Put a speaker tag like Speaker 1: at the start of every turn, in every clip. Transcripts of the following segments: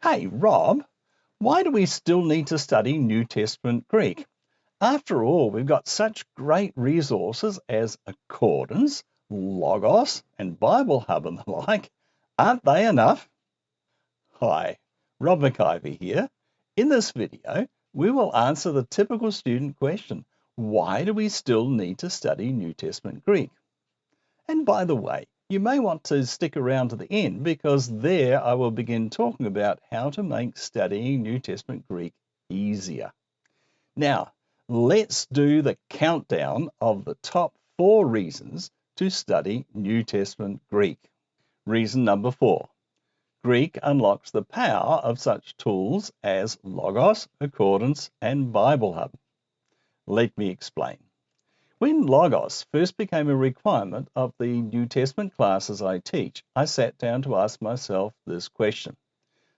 Speaker 1: Hey, Rob, why do we still need to study New Testament Greek? After all, we've got such great resources as Accordance, Logos, and Bible Hub and the like. Aren't they enough? Hi, Rob McIver here. In this video, we will answer the typical student question, why do we still need to study New Testament Greek? And by the way, you may want to stick around to the end because there I will begin talking about how to make studying New Testament Greek easier. Now, let's do the countdown of the top 4 reasons to study New Testament Greek. Reason number 4. Greek unlocks the power of such tools as Logos, Accordance, and Bible Hub. Let me explain. When Logos first became a requirement of the New Testament classes I teach, I sat down to ask myself this question.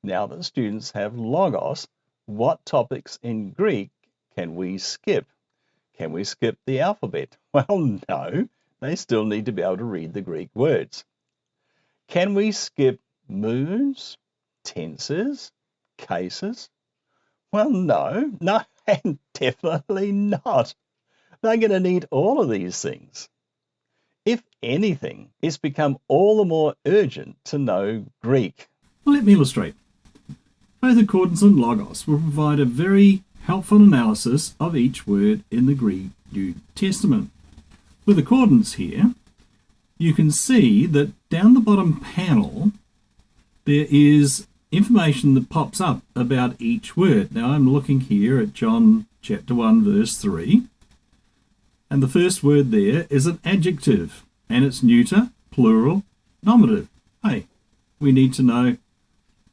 Speaker 1: Now that students have Logos, what topics in Greek can we skip? Can we skip the alphabet? Well, no, they still need to be able to read the Greek words. Can we skip moods, tenses, cases? Well, no, and definitely not. They're going to need all of these things. If anything, it's become all the more urgent to know Greek.
Speaker 2: Well, let me illustrate. Both Accordance and Logos will provide a very helpful analysis of each word in the Greek New Testament. With Accordance here, you can see that down the bottom panel, there is information that pops up about each word. Now, I'm looking here at John chapter 1, verse 3. And the first word there is an adjective, and it's neuter, plural, nominative. Hey, we need to know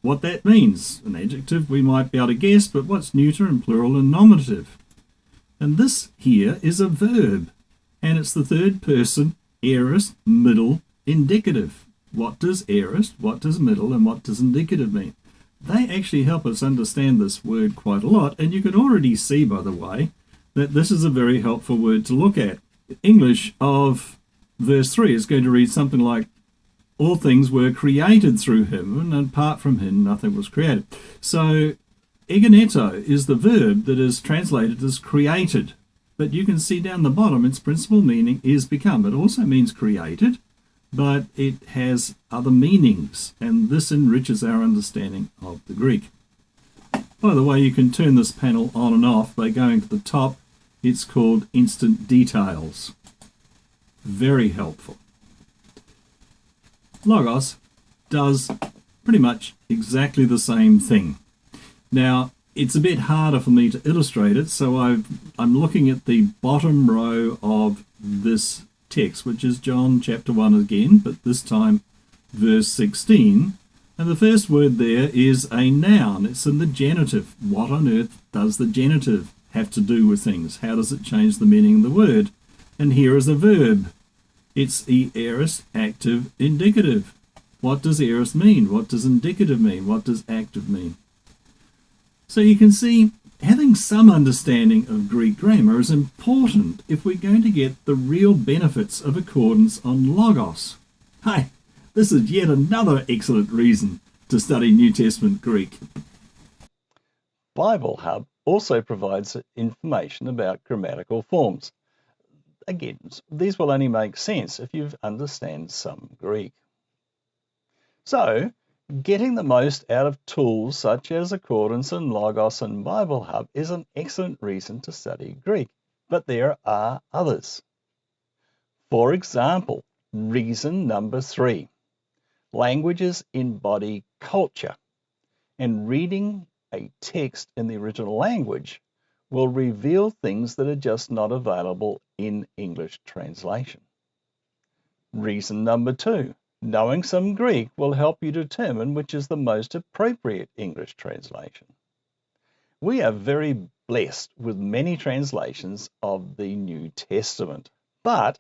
Speaker 2: what that means. An adjective we might be able to guess, but what's neuter and plural and nominative? And this here is a verb, and it's the third person, aorist, middle, indicative. What does aorist, what does middle, and what does indicative mean? They actually help us understand this word quite a lot, and you can already see, by the way, that this is a very helpful word to look at. English of verse 3 is going to read something like, all things were created through him, and apart from him nothing was created. So egeneto is the verb that is translated as created. But you can see down the bottom its principal meaning is become. It also means created, but it has other meanings, and this enriches our understanding of the Greek. By the way, you can turn this panel on and off by going to the top. It's called Instant Details. Very helpful. Logos does pretty much exactly the same thing. Now, it's a bit harder for me to illustrate it, so I'm looking at the bottom row of this text, which is John chapter 1 again, but this time verse 16. And the first word there is a noun. It's in the genitive. What on earth does the genitive have to do with things? How does it change the meaning of the word? And here is a verb. It's the aorist, active, indicative. What does aorist mean? What does indicative mean? What does active mean? So you can see having some understanding of Greek grammar is important if we're going to get the real benefits of Accordance on Logos. Hey, this is yet another excellent reason to study New Testament Greek.
Speaker 1: Bible Hub also provides information about grammatical forms. Again, these will only make sense if you understand some Greek. So, getting the most out of tools such as Accordance and Logos and Bible Hub is an excellent reason to study Greek, but there are others. For example, reason number 3. Languages embody culture, and reading a text in the original language will reveal things that are just not available in English translation. Reason number 2. Knowing some Greek will help you determine which is the most appropriate English translation. We are very blessed with many translations of the New Testament, but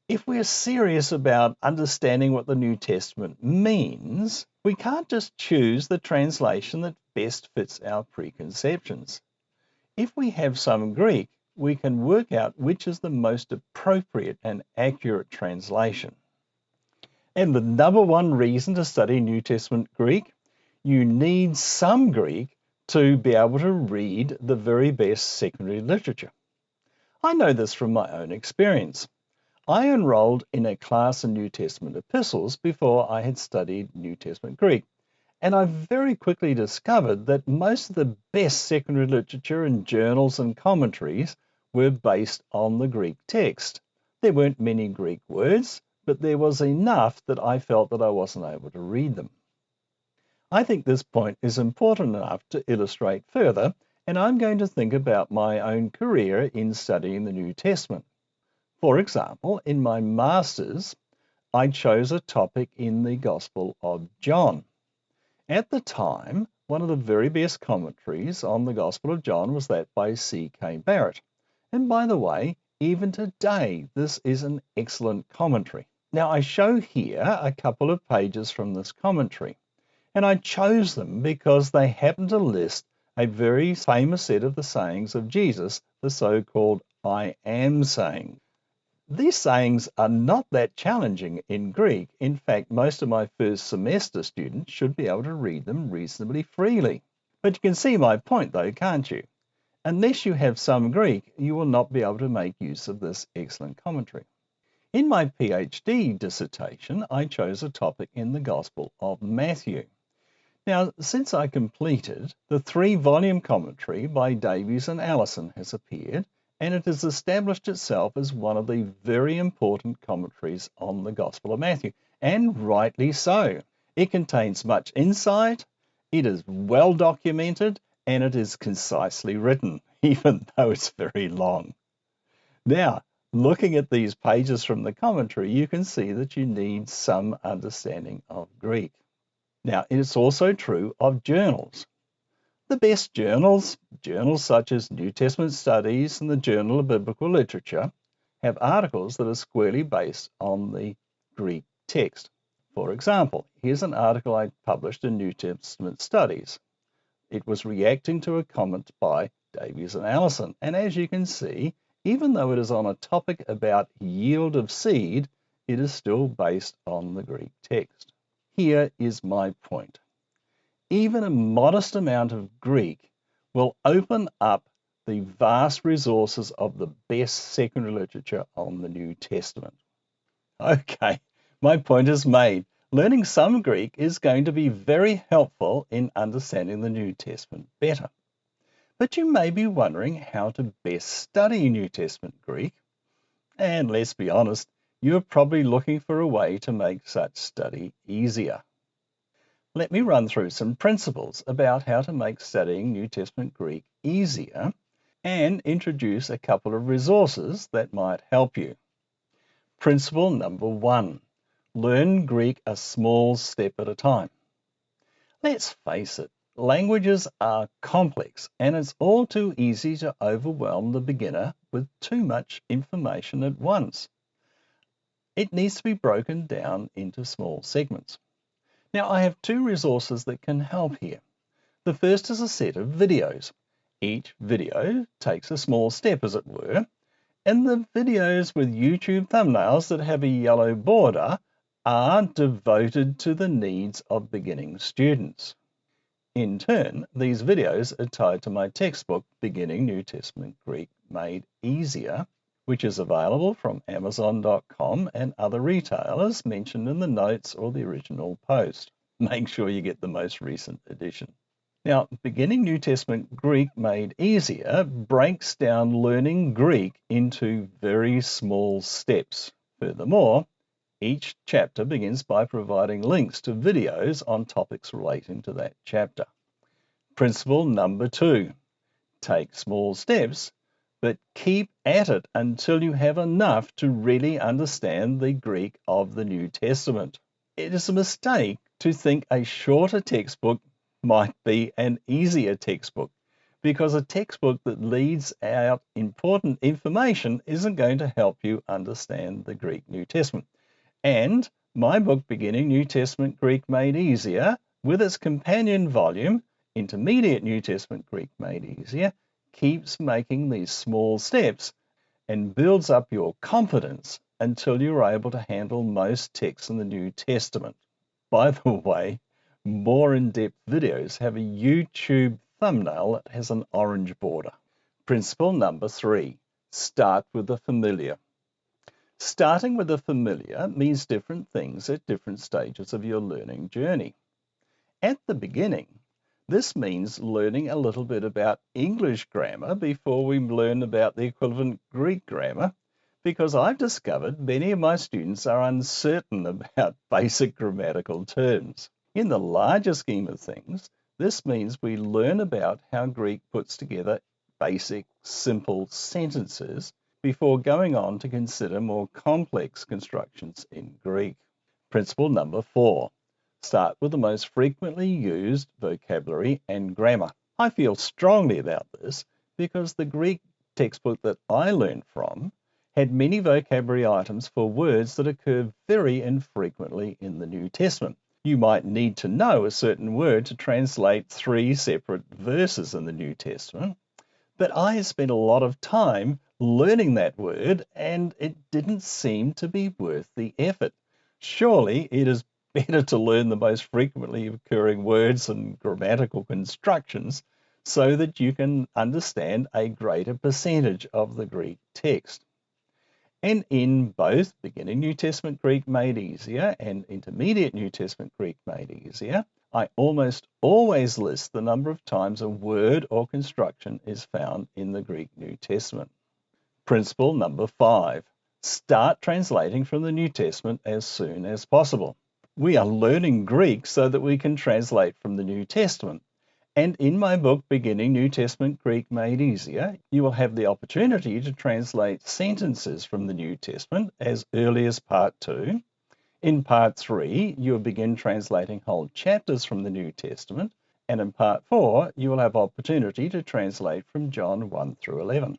Speaker 1: if we're serious about understanding what the New Testament means, we can't just choose the translation that best fits our preconceptions. If we have some Greek, we can work out which is the most appropriate and accurate translation. And the number 1 reason to study New Testament Greek, you need some Greek to be able to read the very best secondary literature. I know this from my own experience. I enrolled in a class in New Testament epistles before I had studied New Testament Greek, and I very quickly discovered that most of the best secondary literature and journals and commentaries were based on the Greek text. There weren't many Greek words, but there was enough that I felt that I wasn't able to read them. I think this point is important enough to illustrate further, and I'm going to think about my own career in studying the New Testament. For example, in my master's, I chose a topic in the Gospel of John. At the time, one of the very best commentaries on the Gospel of John was that by C.K. Barrett. And by the way, even today, this is an excellent commentary. Now, I show here a couple of pages from this commentary, and I chose them because they happen to list a very famous set of the sayings of Jesus, the so-called I am saying. These sayings are not that challenging in Greek. In fact, most of my first semester students should be able to read them reasonably freely. But you can see my point though, can't you? Unless you have some Greek, you will not be able to make use of this excellent commentary. In my PhD dissertation, I chose a topic in the Gospel of Matthew. Now, since I completed, the 3-volume commentary by Davies and Allison has appeared, and it has established itself as one of the very important commentaries on the Gospel of Matthew, and rightly so. It contains much insight, it is well documented, and it is concisely written, even though it's very long. Now, looking at these pages from the commentary, you can see that you need some understanding of Greek. Now, it's also true of journals. The best journals such as New Testament Studies and the Journal of Biblical Literature, have articles that are squarely based on the Greek text. For example, here's an article I published in New Testament Studies. It was reacting to a comment by Davies and Allison, and as you can see, even though it is on a topic about yield of seed, it is still based on the Greek text. Here is my point. Even a modest amount of Greek will open up the vast resources of the best secondary literature on the New Testament. Okay, my point is made. Learning some Greek is going to be very helpful in understanding the New Testament better. But you may be wondering how to best study New Testament Greek. And let's be honest, you're probably looking for a way to make such study easier. Let me run through some principles about how to make studying New Testament Greek easier and introduce a couple of resources that might help you. Principle number 1, learn Greek a small step at a time. Let's face it, languages are complex and it's all too easy to overwhelm the beginner with too much information at once. It needs to be broken down into small segments. Now, I have 2 resources that can help here. The first is a set of videos. Each video takes a small step, as it were, and the videos with YouTube thumbnails that have a yellow border are devoted to the needs of beginning students. In turn, these videos are tied to my textbook, Beginning New Testament Greek Made Easier, which is available from Amazon.com and other retailers mentioned in the notes or the original post. Make sure you get the most recent edition. Now, Beginning New Testament Greek Made Easier breaks down learning Greek into very small steps. Furthermore, each chapter begins by providing links to videos on topics relating to that chapter. Principle number 2, take small steps, but keep at it until you have enough to really understand the Greek of the New Testament. It is a mistake to think a shorter textbook might be an easier textbook, because a textbook that leaves out important information isn't going to help you understand the Greek New Testament. And my book, Beginning New Testament Greek Made Easier, with its companion volume, Intermediate New Testament Greek Made Easier, keeps making these small steps and builds up your confidence until you're able to handle most texts in the New Testament. By the way, More in-depth videos have a YouTube thumbnail that has an orange border. Principle number 3, start with the familiar. Starting with the familiar means different things at different stages of your learning journey. At the beginning, this means learning a little bit about English grammar before we learn about the equivalent Greek grammar, because I've discovered many of my students are uncertain about basic grammatical terms. In the larger scheme of things, this means we learn about how Greek puts together basic, simple sentences before going on to consider more complex constructions in Greek. Principle number 4. Start with the most frequently used vocabulary and grammar. I feel strongly about this because the Greek textbook that I learned from had many vocabulary items for words that occur very infrequently in the New Testament. You might need to know a certain word to translate 3 separate verses in the New Testament, but I spent a lot of time learning that word and it didn't seem to be worth the effort. Surely it is better to learn the most frequently occurring words and grammatical constructions so that you can understand a greater percentage of the Greek text. And in both Beginning New Testament Greek Made Easier and Intermediate New Testament Greek Made Easier, I almost always list the number of times a word or construction is found in the Greek New Testament. Principle number 5. Start translating from the New Testament as soon as possible. We are learning Greek so that we can translate from the New Testament. And in my book, Beginning New Testament Greek Made Easier, you will have the opportunity to translate sentences from the New Testament as early as part 2. In part 3, you will begin translating whole chapters from the New Testament. And in part 4, you will have opportunity to translate from John 1 through 11.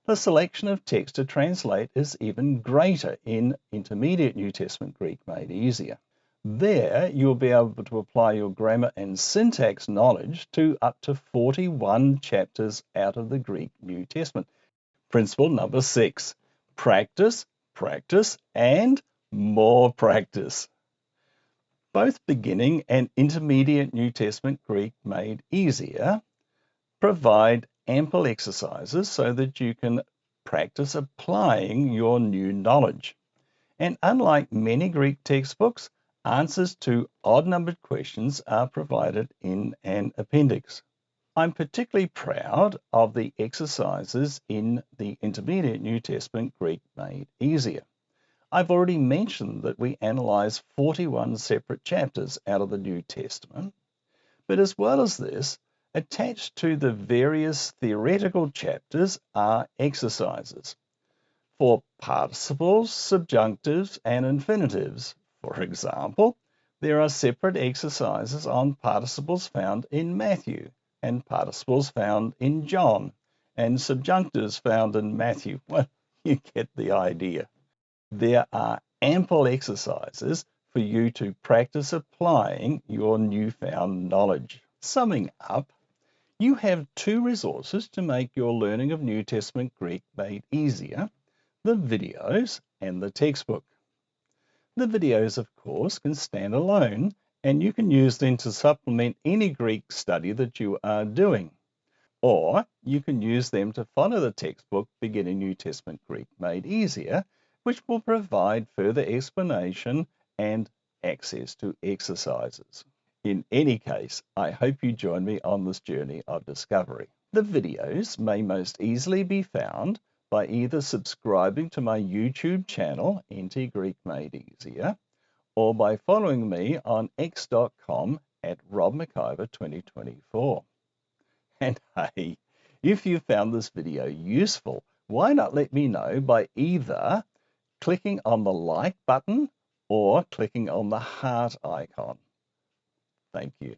Speaker 1: The selection of text to translate is even greater in Intermediate New Testament Greek Made Easier. There, you'll be able to apply your grammar and syntax knowledge to up to 41 chapters out of the Greek New Testament. Principle number 6, practice, practice, and more practice. Both Beginning and Intermediate New Testament Greek Made Easier provide ample exercises so that you can practice applying your new knowledge. And unlike many Greek textbooks, answers to odd-numbered questions are provided in an appendix. I'm particularly proud of the exercises in the Intermediate New Testament Greek Made Easier. I've already mentioned that we analyze 41 separate chapters out of the New Testament, but as well as this, attached to the various theoretical chapters are exercises for participles, subjunctives, and infinitives. For example, there are separate exercises on participles found in Matthew and participles found in John and subjunctives found in Matthew. Well, you get the idea. There are ample exercises for you to practice applying your newfound knowledge. Summing up, you have 2 resources to make your learning of New Testament Greek made easier: the videos and the textbook. The videos, of course, can stand alone, and you can use them to supplement any Greek study that you are doing. Or you can use them to follow the textbook Beginning New Testament Greek Made Easier, which will provide further explanation and access to exercises. In any case, I hope you join me on this journey of discovery. The videos may most easily be found by either subscribing to my YouTube channel, NT Greek Made Easier, or by following me on x.com at McIver2024. And hey, if you found this video useful, why not let me know by either clicking on the like button or clicking on the heart icon. Thank you.